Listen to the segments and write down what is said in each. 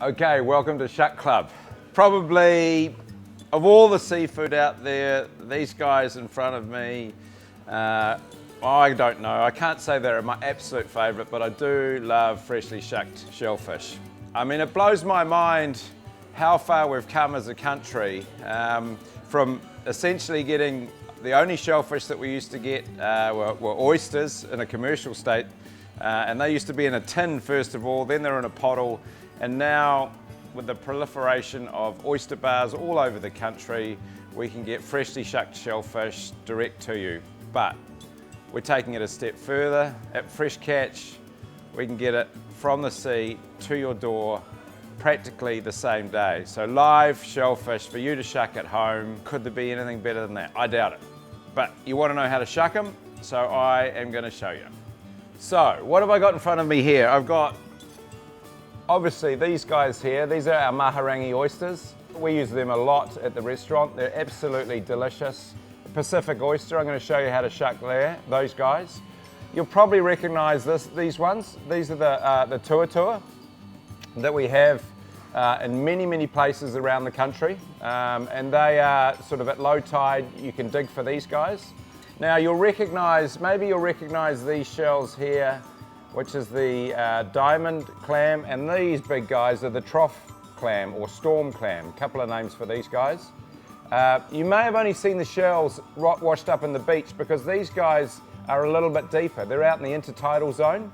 Okay, welcome to Shuck Club. Probably, of all the seafood out there, these guys in front of me, I don't know. I can't say they're my absolute favourite, but I do love freshly shucked shellfish. I mean, it blows my mind how far we've come as a country from essentially getting the only shellfish that we used to get were oysters in a commercial state, and they used to be in a tin first of all, then they're in a pottle, and now with the proliferation of oyster bars all over the country, we can get freshly shucked shellfish direct to you. But we're taking it a step further. At Freshcatch, we can get it from the sea to your door practically the same day. So live shellfish for you to shuck at home. Could there be anything better than that? I doubt it. But you want to know how to shuck them, so I am going to show you. So what have I got in front of me here? I've got obviously these guys here. These are our maharangi oysters. We use them a lot at the restaurant. They're absolutely delicious. Pacific oyster, I'm going to show you how to shuck those guys. You'll probably recognize these ones. These are the tuatua that we have in many places around the country, and they are sort of at low tide. You can dig for these guys. Now maybe you'll recognize these shells here, which is the diamond clam, and these big guys are the trough clam or storm clam. A couple of names for these guys. You may have only seen the shells washed up in the beach because these guys are a little bit deeper. They're out in the intertidal zone.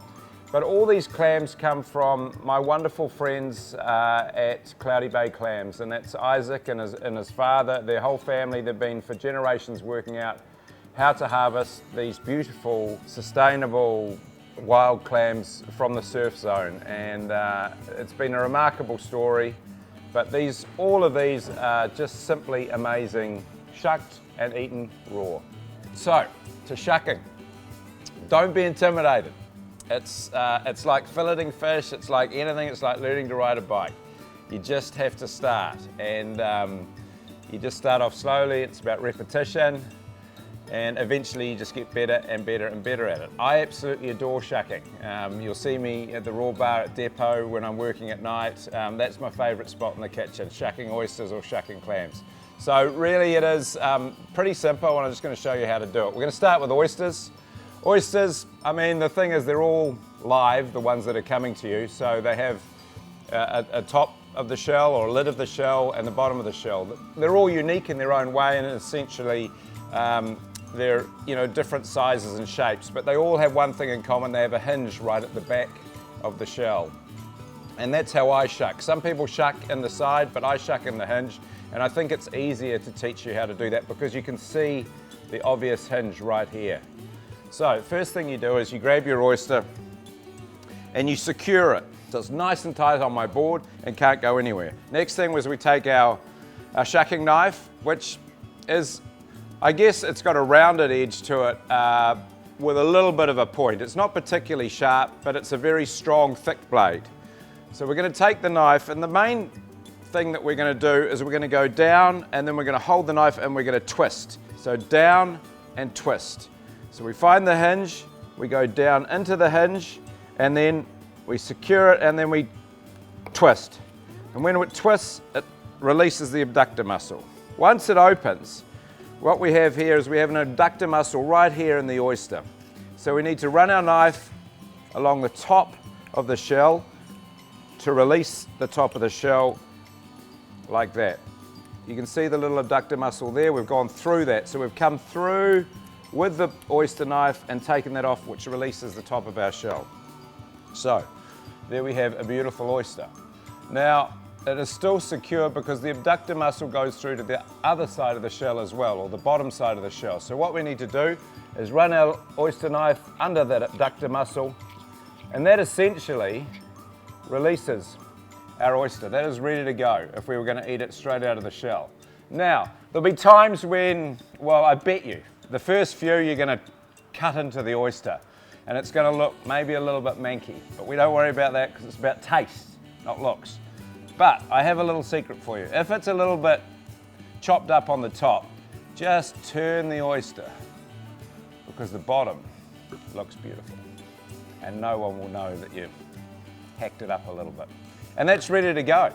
But all these clams come from my wonderful friends at Cloudy Bay Clams, and that's Isaac and his father, their whole family. They've been for generations working out how to harvest these beautiful, sustainable wild clams from the surf zone, and it's been a remarkable story. But all of these are just simply amazing, shucked and eaten raw. So, to shucking, don't be intimidated. It's like filleting fish, it's like anything, it's like learning to ride a bike. You just have to start, and you just start off slowly. It's about repetition, and eventually you just get better and better and better at it. I absolutely adore shucking. You'll see me at the raw bar at Depot when I'm working at night. That's my favourite spot in the kitchen, shucking oysters or shucking clams. So really it is pretty simple, and I'm just going to show you how to do it. We're going to start with oysters. Oysters, I mean, the thing is they're all live, the ones that are coming to you, so they have a top of the shell or a lid of the shell and the bottom of the shell. They're all unique in their own way, and essentially they're different sizes and shapes, but they all have one thing in common. They have a hinge right at the back of the shell, and that's how I shuck. Some people shuck in the side, but I shuck in the hinge, and I think it's easier to teach you how to do that because you can see the obvious hinge right here. So first thing you do is you grab your oyster and you secure it so it's nice and tight on my board and can't go anywhere. Next thing was we take our shucking knife, which is, I guess it's got a rounded edge to it with a little bit of a point. It's not particularly sharp, but it's a very strong, thick blade. So we're going to take the knife, and the main thing that we're going to do is we're going to go down, and then we're going to hold the knife and we're going to twist. So down and twist. So we find the hinge, we go down into the hinge, and then we secure it, and then we twist. And when it twists, it releases the abductor muscle. Once it opens, what we have here is we have an abductor muscle right here in the oyster. So we need to run our knife along the top of the shell to release the top of the shell like that. You can see the little abductor muscle there. We've gone through that. So we've come through with the oyster knife and taken that off, which releases the top of our shell. So there we have a beautiful oyster. Now it is still secure because the abductor muscle goes through to the other side of the shell as well, or the bottom side of the shell. So what we need to do is run our oyster knife under that abductor muscle, and that essentially releases our oyster. That is ready to go if we were going to eat it straight out of the shell. Now there'll be times when, well, I bet you the first few you're going to cut into the oyster and it's going to look maybe a little bit manky, but we don't worry about that because it's about taste, not looks. But I have a little secret for you. If it's a little bit chopped up on the top, just turn the oyster because the bottom looks beautiful and no one will know that you've hacked it up a little bit. and that's ready to go.